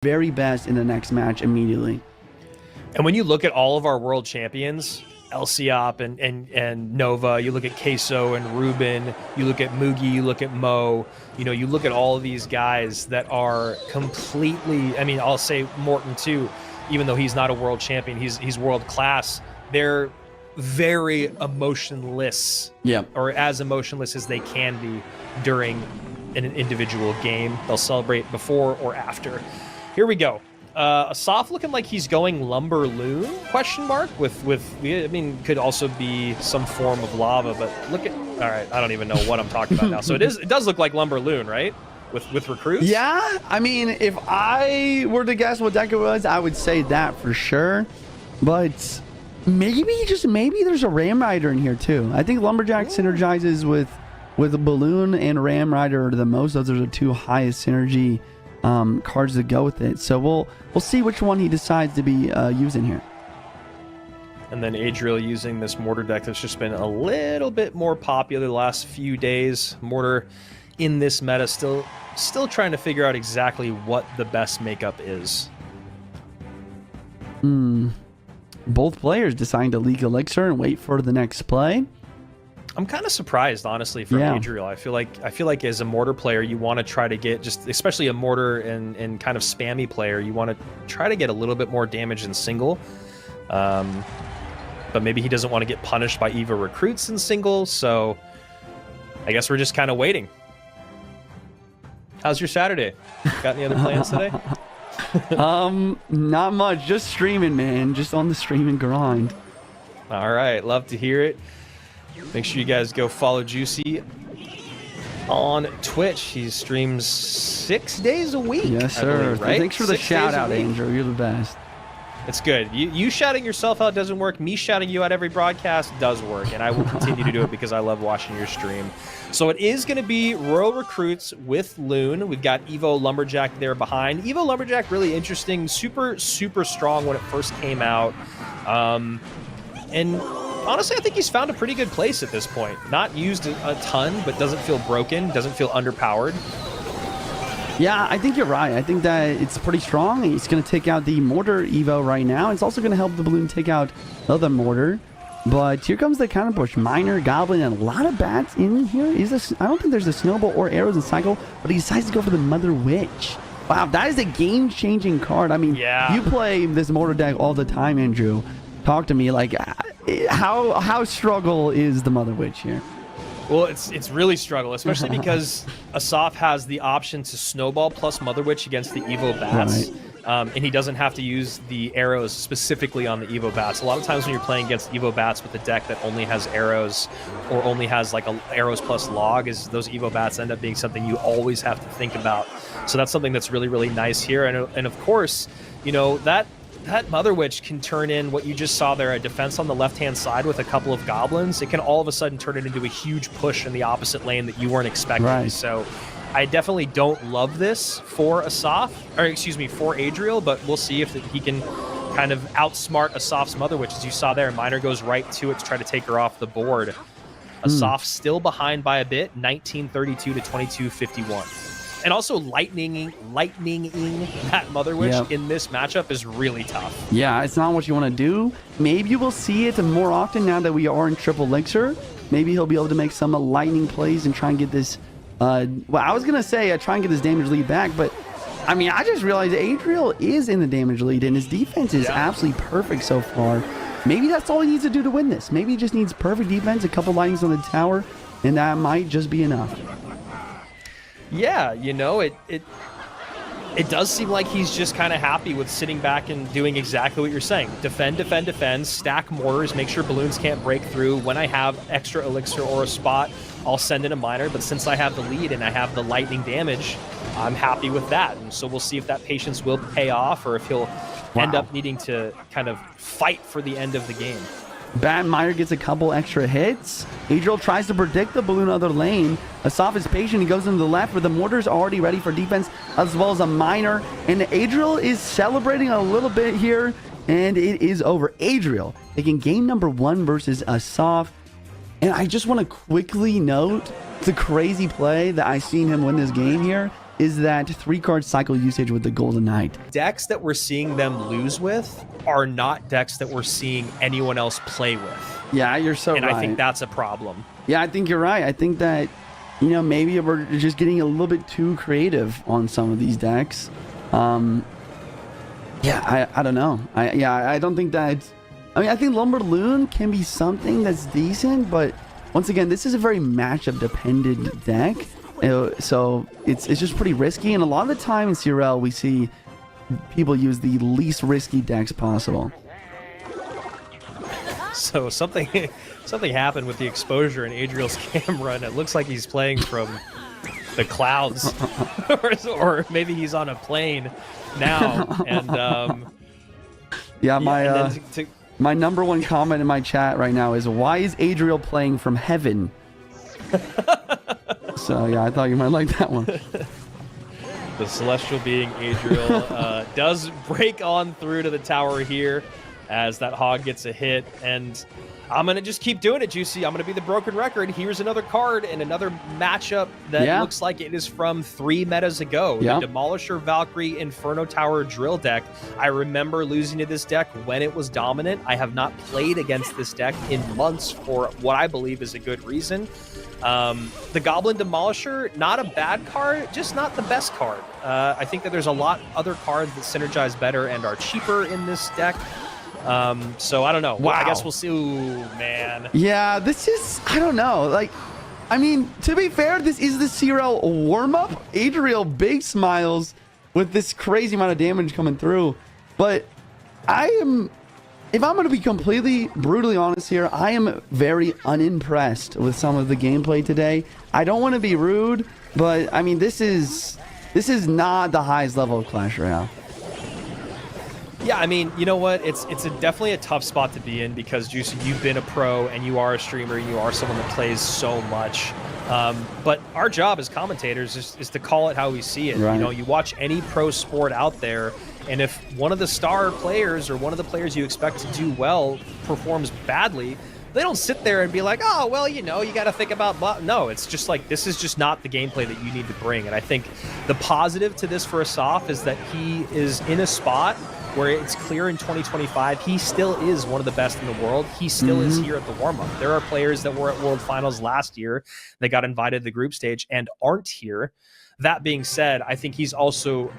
very best in the next match immediately. And when you look at all of our world champions, Elsiop and Nova, you look at Queso and Ruben, you look at Mugi, you look at Mo, you look at all of these guys that are completely, I mean, I'll say Morton too, even though he's not a world champion, he's world class. They're very emotionless, or as emotionless as they can be during an individual game. They'll celebrate before or after. Here we go. Asaf looking like he's going Lumber Loon, question mark, with I mean, could also be some form of lava, but look at, all right, I don't even know what I'm talking about now. So it does look like Lumber Loon, right? With recruits? Yeah, I mean, if I were to guess what deck it was, I would say that for sure. But maybe there's a Ram Rider in here too. I think Lumberjack synergizes with a Balloon and Ram Rider the most. Those are the two highest synergy cards to go with it. So we'll see which one he decides to be using here. And then Adriel using this Mortar deck that's just been a little bit more popular the last few days. Mortar in this meta still trying to figure out exactly what the best makeup is. Both players deciding to leak Elixir and wait for the next play. I'm kind of surprised, honestly, from Adriel. I feel like as a Mortar player, you want to try to get, just especially a Mortar and kind of spammy player, you want to try to get a little bit more damage in single. But maybe he doesn't want to get punished by EVA recruits in single, so I guess we're just kind of waiting. How's your Saturday? Got any other plans today? Not much. Just streaming, man. Just on the streaming grind. All right, love to hear it. Make sure you guys go follow Juicy on Twitch. He streams 6 days a week. Yes, sir. Believe, right? Thanks for the shout out, Andrew. You're the best. It's good. You shouting yourself out doesn't work. Me shouting you out every broadcast does work, and I will continue to do it because I love watching your stream. So it is going to be Royal Recruits with Loon. We've got Evo Lumberjack there behind. Evo Lumberjack, really interesting. Super, super strong when it first came out. And honestly, I think he's found a pretty good place at this point. Not used a ton, but doesn't feel broken, doesn't feel underpowered. Yeah, I think you're right. I think that it's pretty strong. It's going to take out the Mortar Evo right now. It's also going to help the Balloon take out the other Mortar. But here comes the counter push. Miner, Goblin, and a lot of bats in here. I don't think there's a Snowball or arrows in cycle, but he decides to go for the Mother Witch. Wow, that is a game-changing card. I mean, you play this Mortar deck all the time, Andrew. Talk to me, like, how struggle is the Mother Witch here? Well, it's really struggle, especially because Asaf has the option to Snowball plus Mother Witch against the Evo Bats. Right. And he doesn't have to use the arrows specifically on the Evo Bats. A lot of times when you're playing against Evo Bats with a deck that only has arrows or only has like a arrows plus log, is those Evo Bats end up being something you always have to think about. So that's something that's really, really nice here. And of course, that Mother Witch can turn in what you just saw there, a defense on the left-hand side with a couple of goblins. It can all of a sudden turn it into a huge push in the opposite lane that you weren't expecting. Right. So I definitely don't love this for Asaf, or excuse me, for Adriel, but we'll see if he can kind of outsmart Asaf's Mother Witch. As you saw there, Miner goes right to it to try to take her off the board. Asaf still behind by a bit, 1932 to 2251. And also lightninging that Mother Witch in this matchup is really tough. Yeah, it's not what you want to do. Maybe we'll see it more often now that we are in triple elixir. Maybe he'll be able to make some lightning plays and try and get this. Well, I was gonna say try and get this damage lead back, but I mean, I just realized Adriel is in the damage lead and his defense is absolutely perfect so far. Maybe that's all he needs to do to win this. Maybe he just needs perfect defense, a couple lightnings on the tower, and that might just be enough. Yeah, it does seem like he's just kind of happy with sitting back and doing exactly what you're saying. Defend, defend, defend, stack mortars, make sure balloons can't break through. When I have extra elixir or a spot, I'll send in a miner, but since I have the lead and I have the lightning damage, I'm happy with that. And so we'll see if that patience will pay off or if he'll end up needing to kind of fight for the end of the game. Bat Miner gets a couple extra hits. Adriel tries to predict the balloon other lane. Asaf is patient. He goes into the left where the mortar's already ready for defense, as well as a miner. And Adriel is celebrating a little bit here, and it is over. Adriel taking game number 1 versus Asaf. And I just want to quickly note, it's a crazy play that I seen him win this game here. is that 3-card cycle usage with the Golden Knight. Decks that we're seeing them lose with are not decks that we're seeing anyone else play with. Yeah, you're so right. And I think that's a problem. Yeah, I think you're right. I think that, you know, maybe we're just getting a little bit too creative on some of these decks. Yeah, I don't know. I don't think that... I mean, I think Lumberloon can be something that's decent, but once again, this is a very matchup-dependent deck. So it's just pretty risky, and a lot of the time in CRL, we see people use the least risky decks possible. So something happened with the exposure in Adriel's camera, and it looks like he's playing from the clouds, or maybe he's on a plane now. And yeah, my number one comment in my chat right now is, why is Adriel playing from heaven? So yeah, I thought you might like that one. The celestial being Adriel does break on through to the tower here as that hog gets a hit, and I'm going to just keep doing it, Juicy. I'm going to be the broken record. Here's another card and another matchup that looks like it is from 3 metas ago. The Demolisher Valkyrie Inferno Tower drill deck. I remember losing to this deck when it was dominant. I have not played against this deck in months for what I believe is a good reason. The Goblin Demolisher, not a bad card, just not the best card. I think that there's a lot other cards that synergize better and are cheaper in this deck. So I don't know. Wow. I guess we'll see. Ooh, man. Yeah, this is, I don't know. Like, I mean, to be fair, this is the CRL warm-up. Adriel big smiles with this crazy amount of damage coming through. But if I'm going to be completely brutally honest here, I am very unimpressed with some of the gameplay today. I don't want to be rude, but I mean, this is not the highest level of Clash Royale. Yeah, I mean, you know what? It's definitely a tough spot to be in because, Juicy, you've been a pro and you are a streamer. You are someone that plays so much. But our job as commentators is to call it how we see it. Right. You know, you watch any pro sport out there, and if one of the star players or one of the players you expect to do well performs badly, they don't sit there and be like, oh, well, you know, you got to think about... No, it's just like, this is just not the gameplay that you need to bring. And I think the positive to this for Asaf is that he is in a spot where it's clear in 2025 he still is one of the best in the world. He still is here at the warm-up. There are players that were at World Finals last year that got invited to the group stage and aren't here. That being said, I think he's also